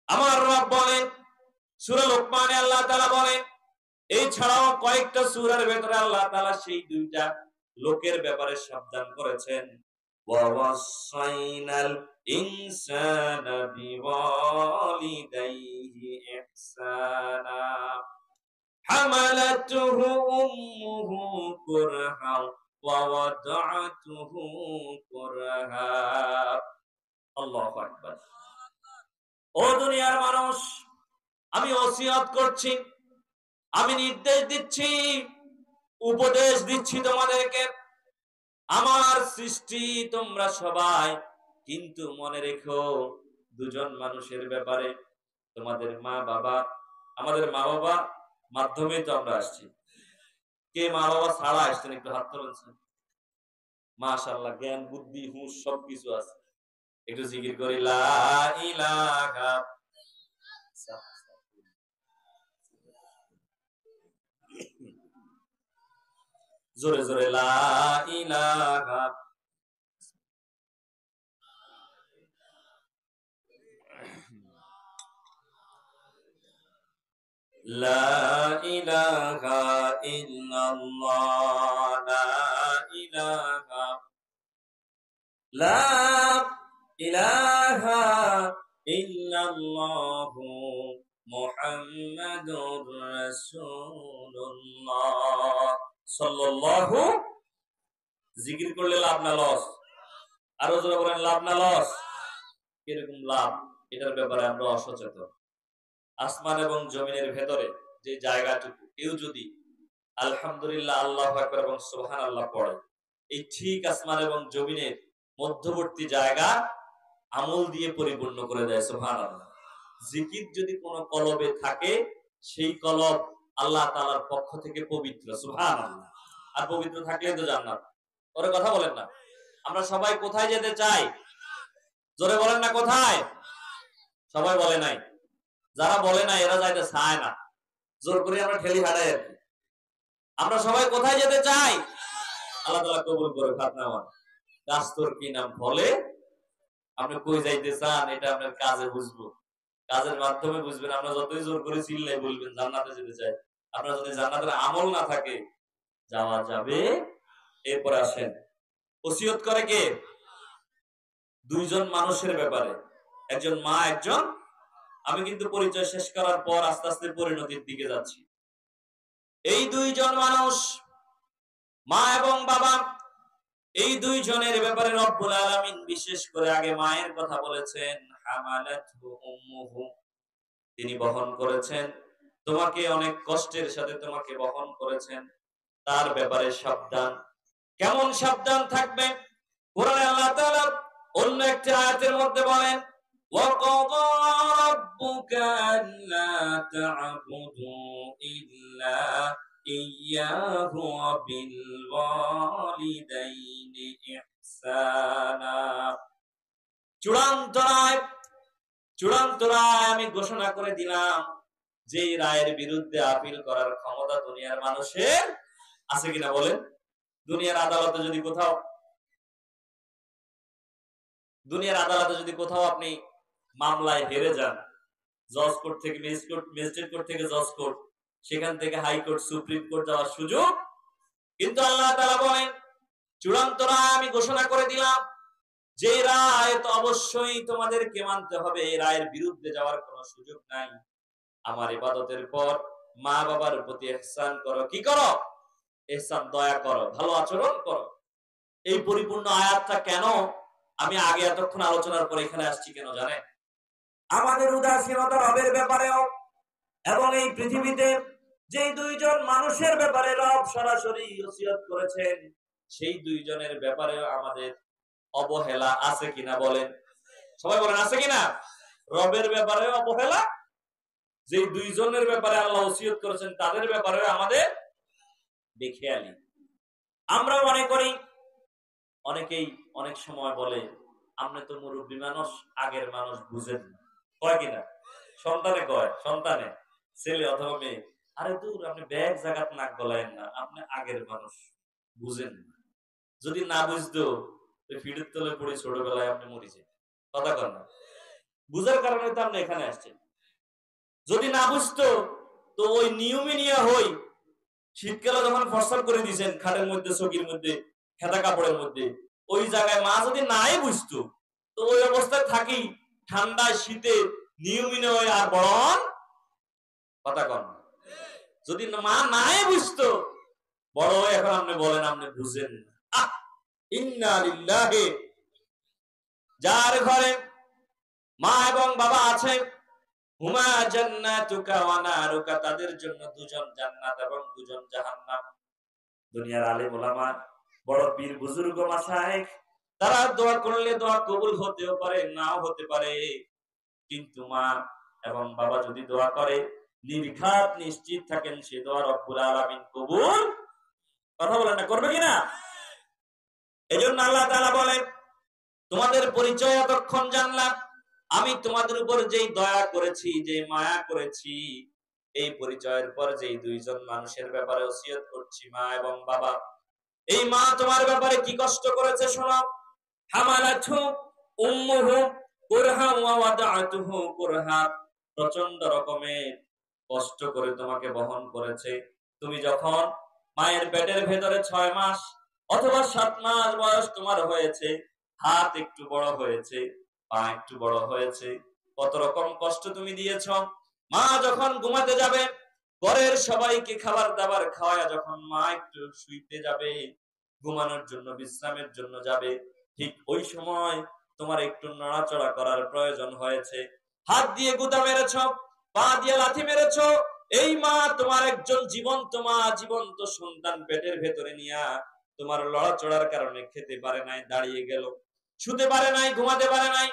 আমার রব বলেন সূরা লোকমানে আল্লাহ তাআলা বলেন, এই ছাড়াও কয়েকটা সূরার ভেতরে আল্লাহ তাআলা সেই দুইটা লোকের ব্যাপারে সাবধান করেছেন। ওয়া ওয়াসাইনাল ইনসানা বিওয়ালিদাইহি ইহসানা হামালাতুহু উম্মুহু কুরহা ওয়া ওয়াদাআতুহু কুরহা। আল্লাহু আকবার। ও দুনিয়ার মানুষ, আমি ওসিয়ত করছি, আমি নির্দেশ দিচ্ছি, উপদেশ দিচ্ছি তোমাদেরকে, আমার সৃষ্টি তোমরা সবাই, কিন্তু মনে রেখো দুজন মানুষের ব্যাপারে, তোমাদের মা বাবা, আমাদের মা বাবা মাধ্যমে তো আমরা আসছি। কে মা বাবা ছাড়া আসছেন একটু হাত তুলছেন? মাশাআল্লাহ, জ্ঞান বুদ্ধি হুঁশ সবকিছু আছে। একটু জিকির করি লা ইলাহা, জোরে জোরে লা ইলাহা। লা ইলাহা ইল্লাল্লাহ, লা ইলাহা, লা ইলাহা ইল্লাল্লাহ মুহাম্মাদুর রাসূলুল্লাহ সাল্লাল্লাহু। জিকির করলে লাভ না লস? আরো জোরে বলেন লাভ না লস? কিরকম লাভ, এটার ব্যাপারে আমরা অসচেতন। আসমান এবং জমিনের ভেতরে যে জায়গাটুকু কেউ যদি আলহামদুলিল্লাহ, আল্লাহু আকবার এবং সুবহানাল্লাহ পড়ে, এই ঠিক আসমান এবং জমিনের মধ্যবর্তী জায়গা আমল দিয়ে পরিপূর্ণ করে দেয়। সুবহানাল্লাহ। জিকির যদি কোনো কলবে থাকে, সেই কলব আল্লাহ তাআলার পক্ষ থেকে পবিত্র। সুবহানাল্লাহ। আর পবিত্র থাকলে তো জান্নাত। ওরে কথা বলেন না? আমরা সবাই কোথায় যেতে চাই? জোরে বলেন না কোথায়? সবাই বলে নাই। যারা বলে না এরা যাইতে চায় না, জোর করে আমরা ঠেলি হাঁটাই আর কি। আমরা সবাই কোথায় যেতে চাই? আল্লাহ তাআলা কবুল করে। ফাতনাওয়ান গাছতর কি নাম বলে, আপনি কই যাইতে চান এটা আপনার কাজে বুঝবো, কাজের মাধ্যমে বুঝবেন। আমরা যতই জোর করে চিল্লাই বলবেন জান্নাতে যেতে চাই, আপনার যদি জান্নাতের আমল না থাকে যাওয়া যাবে। এরপরে আসেন, ওসিয়ত করে কে? দুইজন মানুষের ব্যাপারে, একজন মা, একজন। আমি কিন্তু পরিচয় শেষ করার পর আস্তে আস্তে পরিণতির দিকে যাচ্ছি। এই দুইজন মানুষ, মা এবং বাবা, এই দুইজনের ব্যাপারে রব্বুল আলামিন বিশেষ করে আগে মায়ের কথা বলেছেন। হামালাতহু উম্মুহু, তিনি বহন করেছেন তোমাকে, অনেক কষ্টের সাথে তোমাকে বহন করেছেন, তার ব্যাপারে সাবধান। কেমন সাবধান থাকবে? কোরআনে আল্লাহ তাআলা অন্য একটি আয়াতের মধ্যে বলেন, ওয়াকাযা রাব্বুকা আল্লা তা'বুদু ইল্লা ইয়াহু ওয়া বিল ওয়ালিদাইনি ইহসানা। চূড়ান্ত রায় আমি ঘোষণা করে দিলাম, যে রায়ের বিরুদ্ধে আপিল করার ক্ষমতা দুনিয়ার মানুষের আছে কিনা বলেন? দুনিয়ার আদালতে যদি কোথাও আপনি মামলায় হেরে যান, জজ কোর্ট থেকে ম্যাজিস্ট্রেট কোর্ট থেকে জজ কোর্ট, সেখান থেকে হাইকোর্ট, সুপ্রিম কোর্ট যাওয়ার সুযোগ। কিন্তু আল্লাহ তাআলা বলেন, চূড়ান্ত রায় আমি ঘোষণা করে দিলাম, যে রায় তো অবশ্যই তোমাদেরকে মানতে হবে, এই রায়ের বিরুদ্ধে যাওয়ার কোনো সুযোগ নাই। আমার ইবাদতের পর মা বাবার প্রতি ইহসান করো। কি করো? ইহসান, দয়া করো, ভালো আচরণ করো। এই পরিপূর্ণ আয়াতটা কেন আমি আগে এতক্ষণ আলোচনার পর এখানে আসছি কেন জানেন? আমাদের উদাসীনতা রবের ব্যাপারেও, এবং এই পৃথিবীতে যে দুইজন মানুষের ব্যাপারে রব সরাসরি ওসিয়ত করেছেন, সেই দুইজনের ব্যাপারেও আমাদের অবহেলা আছে কিনা বলেন? সবাই বলেন আছে কিনা? রবের ব্যাপারেও অবহেলা, যে দুইজনের ব্যাপারে আল্লাহ ওসিয়ত করেছেন তাদের ব্যাপারেও আমাদের বেখেয়ালি। আমরা মনে করি, অনেকেই অনেক সময় বলে, আপনি তো মুরব্বী মানুষ, আগের মানুষ বুঝেন না। কয় কিনা? সন্তানে কয়, সন্তানে, ছেলে অথবা মেয়ে, আরে দূর, আপনি ব্যাগ জায়গাত নাক গলায়েন না, আপনি আগের মানুষ, বুঝেন না। যদি না বুঝতো ফিডের তলে পড়ে ছোটবেলায় আপনি মরে যেতেন। কথা কন না? বুঝার কারণে তো আমরা এখানে আসছি। যদি না বুঝতো তো ওই নিয়মে নিয়ে হই, শীতকালে যখন ফসল করে দিয়েছেন খাটের মধ্যে, চকির মধ্যে, খেতা কাপড়ের মধ্যে, ওই জায়গায় মা যদি নাই বুঝতো তো ওই অবস্থায় থাকি ঠান্ডায় শীতে নিয়মিনে হয়ে আর বরং কথা কন। যদি মা নাই বুঝতো বড় হয়ে এখন আপনি বলেন আপনি বুঝেন না। ইন্না লিল্লাহি, যার ঘরে মা এবং বাবা আছে, হুমা জান্নাতুকা ওয়া নারুকা, তাদের জন্য দুজন জান্নাত এবং দুজন জাহান্নাম। দুনিয়ার আলেম ওলামা, বড় পীর বুজুর্গ মাশায়েখ, তারা দোয়া করলে দোয়া কবুল হতেও পারে নাও হতে পারে, কিন্তু মা এবং বাবা যদি দোয়া করে নির্ঘাত নিশ্চিত থাকেন সে দোয়া রব্বুল আলামিন কবুল, কথা বলেন না, করবে কিনা? এজন্য আল্লাহ তাআলা বলেন তোমাদের পরিচয় এতক্ষণ জানলাম, আমি তোমাদের উপর যেই দয়া করেছি, যে মায়া করেছি, এই পরিচয়ের পর যেই দুইজন মানুষের ব্যাপারে ওসিয়ত করছি, মা এবং বাবা। এই মা তোমার ব্যাপারে কি কষ্ট করেছে শোনো। হামালাতহু উম্মুহু কুরহা ওয়া ওয়াদাআতুহু কুরহা, প্রচন্ড রকমের কষ্ট করে তোমাকে বহন করেছে। তুমি যখন মায়ের পেটের ভেতরে 6 মাস অথবা 7 মাস বয়স তোমার হয়েছে, হাত একটু বড় হয়েছে, পা একটু বড় হয়েছে, কত রকম কষ্ট তুমি দিয়েছ। মা যখন ঘুমাতে যাবে, ঘরের সবাইকে খাবার দাবার খাওয়ায়া যখন মা একটু শুইতে যাবে, ঘুমানোর জন্য, বিশ্রামের জন্য যাবে, ঠিক ওই সময় তোমার একটু নড়াচড়া করার প্রয়োজন হয়েছে। হাত দিয়ে গুতা মেরেছ, পা দিয়ে লাথি মেরেছ। এই মা তোমার একজন জীবন্ত মা, জীবন্ত সন্তান পেটের ভেতরে নিয়া তোমার লড়াচড়ার কারণে খেতে পারে নাই, দাঁড়িয়ে গেল, শুতে পারে নাই, ঘুমাতে পারে নাই,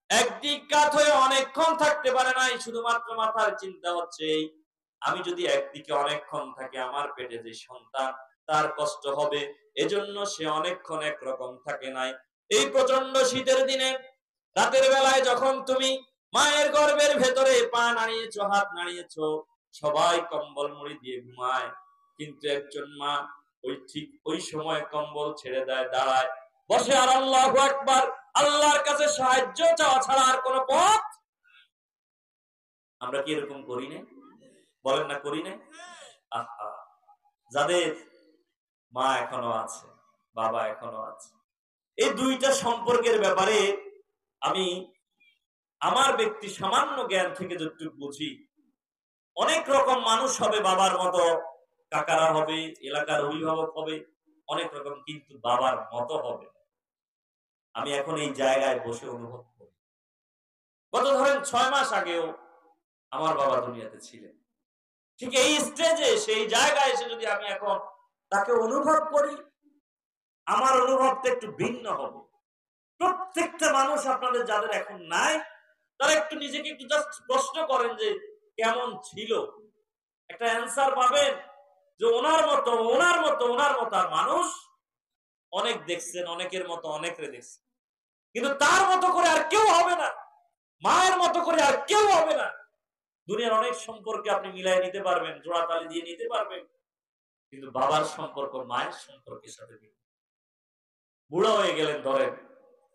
একদিক কাত হয়ে অনেকক্ষণ থাকতে পারে নাই। শুধুমাত্র মাথার চিন্তা হচ্ছে আমি যদি একদিকে অনেকক্ষণ থাকি আমার পেটে যে সন্তান তার কষ্ট হবে, এজন্য সে অনেকক্ষণ একরকম থাকে নাই। এই প্রচন্ড শীতের দিনে রাতের বেলায় যখন তুমি মায়ের গর্ভের ভেতরে পা নাড়িয়েছো, হাত নাড়িয়েছো, সবাই কম্বল মুড়ি দিয়ে ঘুমায়, কিন্তু একজন মা ওই ঠিক ওই সময় কম্বল ছেড়ে দেয়, দাঁড়ায়, বসে আর আল্লাহু আকবার, আল্লাহর কাছে সাহায্য চাওয়া ছাড়া আর কোন পথ। আমরা কি এরকম করি না? বলেন না করি না? আহা, যাদের মা এখনো আছে, বাবা এখনো আছে, এই দুইটা সম্পর্কের ব্যাপারে আমি আমার ব্যক্তি সামান্য জ্ঞান থেকে যতটুকু বুঝি, অনেক রকম মানুষ হবে, বাবার মতো কাকারা হবে, এলাকার অভিভাবক হবে, অনেক রকম, কিন্তু বাবার মতো হবে। আমি এখন এই জায়গায় বসে অনুভব করি, গত ধরেন 6 মাস আগেও আমার বাবা দুনিয়াতে ছিলেন, ঠিক এই স্টেজে সেই জায়গায় এসে যদি আমি এখন তাকে অনুভব করি, আমার অনুভবটা একটু ভিন্ন হবে। প্রত্যেকটা মানুষ আপনাদের যাদের এখন নাই, তারা একটু নিজেকে একটু জাস্ট প্রশ্ন করেন যে কেমন ছিল, একটা অ্যান্সার পাবেন যে ওনার মতো ওনার মতো ওনার মতো। আর মানুষ অনেক দেখছেন, অনেকের মতো অনেকরে দেখছেন, কিন্তু তার মতো করে আর কেউ হবে না, মায়ের মতো করে আর কেউ হবে না। দুনিয়ার অনেক সম্পর্কে আপনি মিলাই নিতে পারবেন, জোড়াতালি দিয়ে নিতে পারবেন, কিন্তু বাবার সম্পর্ক মায়ের সম্পর্কের সাথে বুড়া হয়ে গেলেন ধরেন,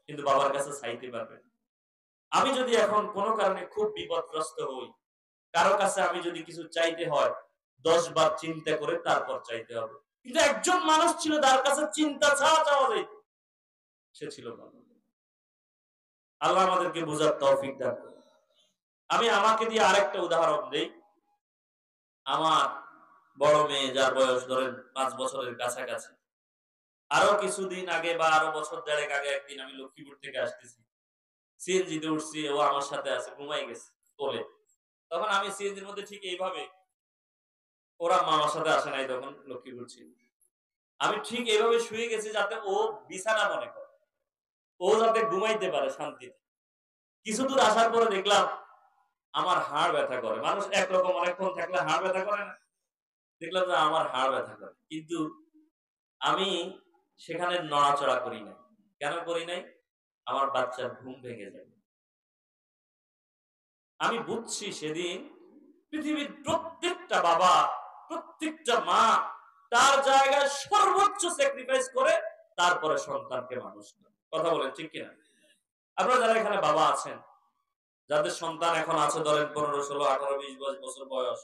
কিন্তু বাবার কাছে চাইতে পারবেন। আমি যদি এখন কোনো কারণে খুব বিপদগ্রস্ত হই, কারো কাছে আমি যদি কিছু চাইতে হয় 10 বার চিন্তা করে তারপর চাইতে হবে, কিন্তু একজন মানুষ ছিল তার কাছে চিন্তা ছাড়া চাওয়া যাইত, সে ছিল বাবা। আল্লাহ আমাদেরকে বোঝার তৌফিক দান করুন। আমি আমাকে দিয়ে আরেকটা উদাহরণ দেই। আমার বড় মেয়ে, যার বয়স ধরেন 5 বছরের কাছাকাছি, আরো কিছুদিন আগে বা আরো বছর দেড়েক আগে একদিন আমি লক্ষ্মীপুর থেকে আসতেছি, সিএনজিতে উঠছি, ও আমার সাথে আছে, ঘুমাই গেছে কোলে। তখন আমি সিএনজির মধ্যে ঠিক এইভাবে, ওরা মামার সাথে আসে নাই তখন, লক্ষ্মীপুর ছিল, আমি ঠিক এইভাবে শুয়ে গেছি যাতে ও বিছানা মনে করে, ও যাতে ঘুমাইতে পারে শান্তিতে। কিছু দূর আসার পরে দেখলাম আমার হাড় ব্যথা করে। মানুষ একরকম অনেকক্ষণ থাকলে হাড় ব্যথা করে না, দেখলাম যে আমার হাড় ব্যথা করে, কিন্তু আমি সেখানে নড়াচড়া করি নাই। কেন করি নাই? আমার বাচ্চার ঘুম ভেঙে যাবে। আমি বুঝছি সেদিন পৃথিবীর প্রত্যেকটা বাবা, প্রত্যেকটা মা তার জায়গায় সর্বোচ্চ স্যাক্রিফাইস করে তারপরে সন্তানকে মানুষ করে। কথা বলেন ঠিক কিনা? আপনারা যারা এখানে বাবা আছেন, যাদের সন্তান এখন আছে ধরেন 15, 16, 18, 20 বছর বয়স,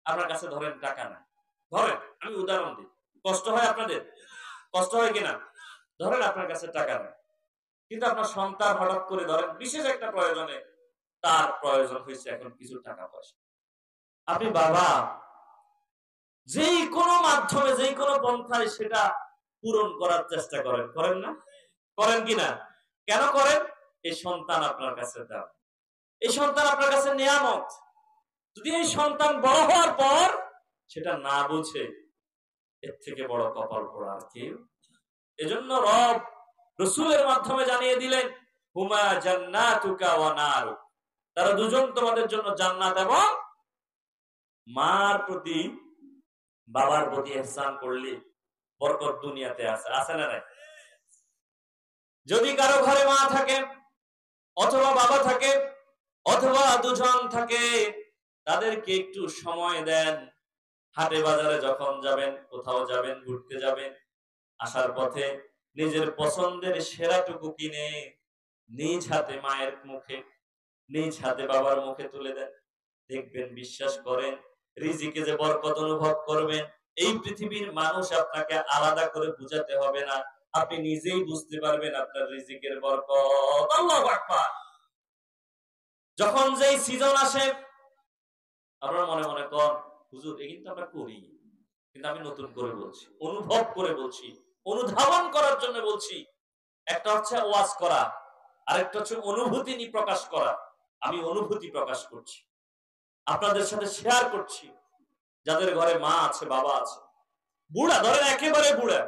আপনার কাছে ধরেন টাকা নাই, ধরেন আমি উদাহরণ দিই, কষ্ট হয় আপনাদের? কষ্ট হয় কিনা? ধরেন আপনার কাছে টাকা নেই, কিন্তু আপনার সন্তান হঠাৎ করে ধরেন বিশেষ একটা প্রয়োজনে তার প্রয়োজন হয়েছে এখন কিছু টাকা পয়সা, আপনি বাবা যেই কোনো মাধ্যমে যেই কোনো পন্থায় সেটা পূরণ করার চেষ্টা করেন, করেন না? করেন কিনা? কেন করেন? এই সন্তান আপনার কাছে দাও, এই সন্তান আপনার কাছে নিয়ামত। যদি এই সন্তান বড় হওয়ার পর সেটা না বুঝে, এর থেকে বড় কপাল পোড়া আর কেউ। এজন্য রব রাসূলের মাধ্যমে জানিয়ে দিলেন, হুমা জান্নাতুকা ওয়া নারুক, তারা দুজন তোমাদের জন্য জান্নাত এবং মার প্রতি বাবার প্রতি ইহসান করলে বরকত দুনিয়াতে আছে, আছে না নাই? যদি কারো ঘরে মা থাকে অথবা বাবা থাকে অথবা দুজন থাকে, তাদেরকে একটু সময় দেন। হাটে বাজারে যখন যাবেন, কোথাও যাবেন, ঘুরতে যাবেন, আসার পথে নিজের পছন্দের সেরাটুকু কিনে নিজ হাতে মায়ের মুখে, নিজ হাতে বাবার মুখে তুলে দেন। দেখবেন, বিশ্বাস করেন, রিজিকে যে বরকত অনুভব করবেন, এই পৃথিবীর মানুষ আপনাকে আলাদা করে বুঝাতে হবে না, আপনি নিজেই বুঝতে পারবেন আপনার রিজিকের বরকত। আল্লাহু আকবার। যখন যেই সিজন আসে, আপনারা মনে মনে কর, হুজুর এই কিন্তু আমরা করি, কিন্তু আমি নতুন করে বলছি, অনুভব করে বলছি, অনুধাবন করার জন্য বলছি। একটা হচ্ছে ওয়াজ করা, আরেকটা হচ্ছে অনুভূতি নিয়ে প্রকাশ করা। আমি অনুভূতি প্রকাশ করছি, আপনাদের সাথে শেয়ার করছি। যাদের ঘরে মা আছে, বাবা আছে, বুড়া ধরেন একেবারে বুড়া,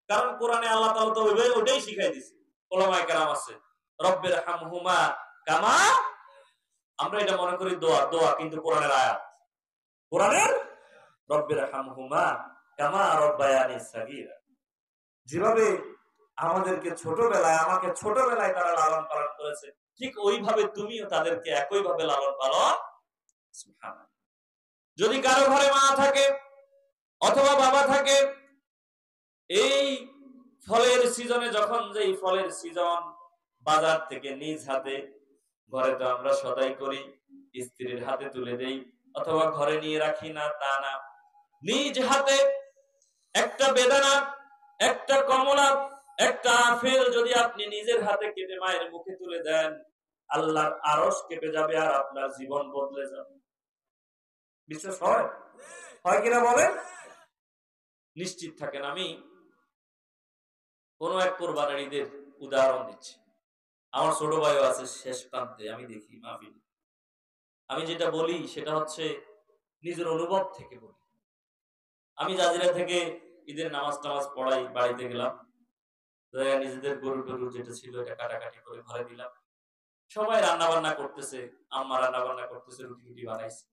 কারণ কোরআনে আল্লাহ তাআলা তো ওইটাই শিখাই দিয়েছে। ওলামায়ে কেরাম আছে, রব্বির হামহুমা কামা, আমরা এটা মনে করি দোয়া, দোয়া কিন্তু কোরআনের আয়াত। কোরআনের রব্বির হামহুমা কামা রব্বায়ানি সাগীরা, যেভাবে আমাদেরকে ছোটবেলায়, আমাকে ছোটবেলায় তারা লালন পালন করেছে, ঠিক ওইভাবে তুমিও তাদেরকে একইভাবে লালন পালন। সুবহানাল্লাহ। যদি কারো ঘরে মা থাকে অথবা বাবা থাকে, এই ফলের সিজনে, যখন যেই ফলের সিজন, বাজার থেকে নিজ হাতে, ঘরে তো আমরা সদাই করি, স্ত্রীর হাতে তুলে দেই অথবা ঘরে নিয়ে রাখি না, তা না, নিজ হাতে একটা বেদানা, একটা কমলা, একটা আপেল যদি আপনি নিজের হাতে কেটে মায়ের মুখে তুলে দেন, আল্লাহর আরশ কেঁপে যাবে আর আপনার জীবন বদলে যাবে। বিশ্বাস হয়? হয় কিনা বলেন? নিশ্চিত থাকেন। আমি কোন এক কোরবানির ঈদের উদাহরণ দিচ্ছি। আমার ছোট ভাইও আছে শেষ প্রান্তে, আমি দেখি মাহফিল, আমি যেটা বলি সেটা হচ্ছে নিজের অনুভব থেকে বলি। আমি জাজিরা থেকে ঈদের নামাজ টামাজ পড়াই, বাড়িতে গেলাম, নিজেদের গরু টরু যেটা ছিল এটা কাটাকাটি করে ঘরে দিলাম। সবাই রান্না বান্না করতেছে, আম্মা রান্না বান্না করতেছে, রুটি রুটি বানাইছে,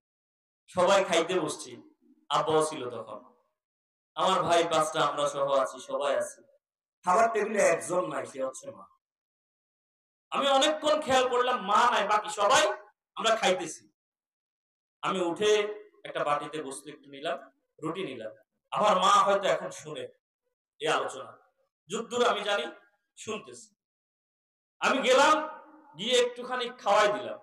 সবাই খাইতে বসছি। আব্বাও ছিল তখন, আমার ভাই 5টা, আমরা সহ আছি, সবাই আছি। খাবার টেবিলে একজন নাই, সে হচ্ছে মা। আমি অনেকক্ষণ খেয়াল করলাম মা নাই, বাকি সবাই আমরা খাইতেছি। আমি উঠে একটা বাটিতে বসতে একটু নিলাম, রুটি নিলাম। আমার মা হয়তো এখন শুনে এই আলোচনা, যুদ্ধ আমি জানি শুনতেছি। আমি গেলাম, গিয়ে একটুখানি খাওয়াই দিলাম।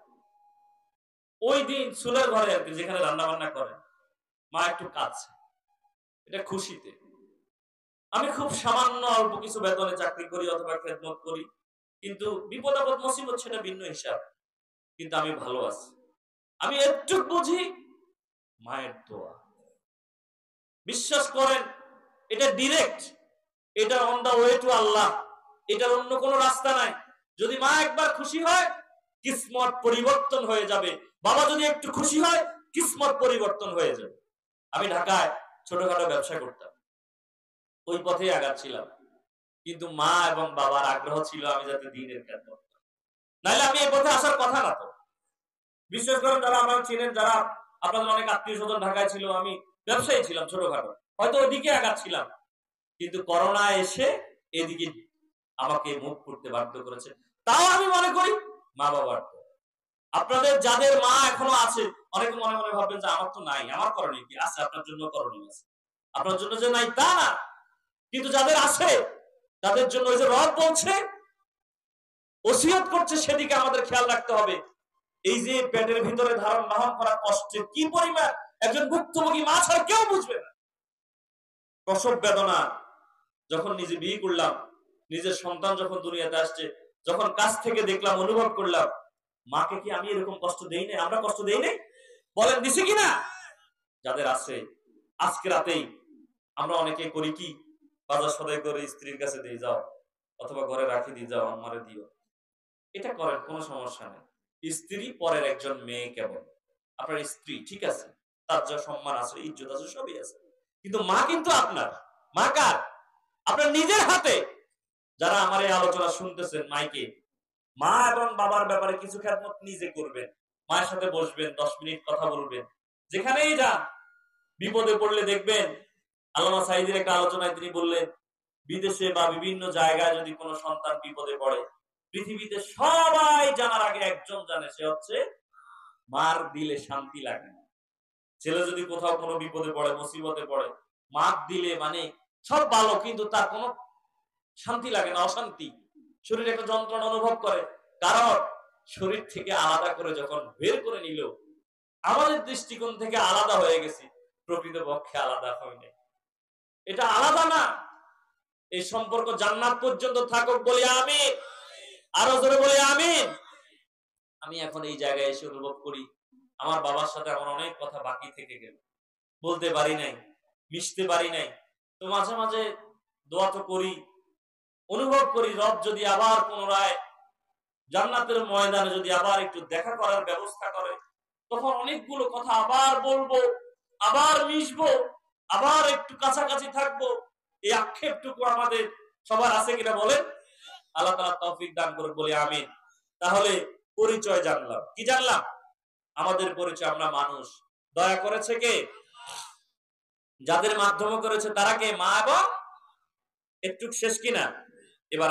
ওই দিন চুলের ঘরে আর কি, যেখানে রান্না বান্না করে, মা একটু কাঁদছে, এটা খুশিতে। আমি খুব সামান্য অল্প কিছু বেতনে চাকরি করি অথবা খেদমত করি, কিন্তু বিপদ আপদ মুসিবত সেটা ভিন্ন হিসাব, কিন্তু আমি ভালো আছি। আমি একটু বুঝি মায়ের দোয়া। বিশ্বাস করেন, এটা ডিরেক্ট, এটা অন দা ওয়ে টু আল্লাহ, এটার অন্য কোনো রাস্তা নাই। যদি মা একবার খুশি হয়, কিসমত পরিবর্তন হয়ে যাবে। বাবা যদি একটু খুশি হয়, কিসমত পরিবর্তন হয়ে যাবে। আমি ঢাকায় ছোটখাটো ব্যবসা করতাম, ওই পথেই আগাচ্ছিলাম, কিন্তু মা এবং বাবার আগ্রহ ছিল আমি যাতে দ্বীনের কাজ করতাম, নাহলে আমি এই পথে আসার কথা না। তো বিশ্বাস করেন, যারা আমার ছিলেন, যারা আপনাদের অনেক আত্মীয় স্বজন ঢাকায় ছিল, আমি ব্যবসায়ী ছিলাম ছোটখাটো, হয়তো ওইদিকে আগাচ্ছিলাম, কিন্তু করোনা এসে এদিকে আমাকে মুখ করতে বাধ্য করেছে। তাও আমি মনে করি মা বাবার। আপনাদের যাদের মা এখনো আছে, অনেকে মনে মনে ভাববেন যে আমার তো নাই, আমার করণীয় কি আছে? আপনার জন্য করণীয় আছে, আপনার জন্য যে নাই তা না, কিন্তু যাদের আছে তাদের জন্য ওই যে রব বলছে, ওসিয়ত করছে, সেদিকে আমাদের খেয়াল রাখতে হবে। এই যে পেটের ভিতরে ধারণ বহন করা কষ্টের কি পরিমাণ একজন ভুক্তভোগী মা ছাড়া কেউ বুঝবে না। প্রসব বেদনা, যখন নিজে বিয়ে করলাম, নিজের সন্তান যখন দুনিয়াতে আসছে, যখন কাছ থেকে দেখলাম, অনুভব করলাম, মাকে কি আমি এরকম কষ্ট দেই নাই? আমরা কষ্ট দেই নাই? বলেন দিছি কিনা? যাদের আছে, আজকে রাতেই আমরা অনেকে করি কি, বাজার সদাই করে স্ত্রীর কাছে দিয়ে যাও, অথবা ঘরে রাখি দিয়ে যাও, আমারে দিও। এটা করেন, কোনো সমস্যা নেই। স্ত্রী পরের একজন মেয়ে, কেবল আপনার স্ত্রী, ঠিক আছে, তার যা সম্মান আছে, ইজ্জত আছে, সবই আছে, কিন্তু মা কিন্তু আপনার। মা কার? আপনার নিজের হাতে। যারা আমার এই আলোচনা শুনতেছেন মাইকে, মা এবং বাবার ব্যাপারে কিছু খেদমত নিজে করবেন। মায়ের সাথে বসবেন, 10 মিনিট কথা বলবেন। যেখানেই যান, বিপদে পড়লে দেখবেন, আল্লামা সাঈদীর একটা আলোচনায় তিনি বললেন, বিদেশে বা বিভিন্ন জায়গায় যদি কোনো সন্তান বিপদে পড়ে, পৃথিবীতে সবাই জানার আগে একজন জানে, সে হচ্ছে মার দিলে শান্তি লাগে না। ছেলে যদি কোথাও কোনো বিপদে পড়ে, মুসিবতে পড়ে, মার দিলে মানে সব ভালো, কিন্তু তার কোনো শান্তি লাগে না, অশান্তি, শরীর একটা যন্ত্রণা অনুভব করে। কারণ শরীর থেকে আলাদা করে যখন বের করে নিল, আমাদের দৃষ্টিকোণ থেকে আলাদা হয়ে গেছি, প্রকৃতপক্ষে আলাদা হয়নি। এটা আলাদা না। এই সম্পর্ক জান্নাত পর্যন্ত থাকুক, বলি আমিন। আরো জোরে বলি আমিন। আমি এখন এই জায়গায় এসে অনুভব করি, আমার বাবার সাথে আমার অনেক কথা বাকি থেকে গেল, বলতে পারি নাই, মিশতে পারি নাই। তো মাঝে মাঝে দোয়া তো করি, অনুভব করি, রব যদি আবার পুনরায় জান্নাতের ময়দানে যদি আবার একটু দেখা করার ব্যবস্থা করে, তখন অনেকগুলো কথা আবার বলবো, আবার মিশবো, আবার একটু কাছাকাছি থাকবো। এই আক্ষেপটুকু আমাদের সবার আছে কিনা বলেন? আল্লাহ তাআলা তৌফিক দান করুন, বলি আমিন। তাহলে পরিচয় জানলাম, কি জানলাম? আমাদের পরিচয়, আমরা মানুষ। দয়া করেছে কে? যাদের মাধ্যমে করেছে তারা কে? মা এবং একটু শেষ কিনা? এবার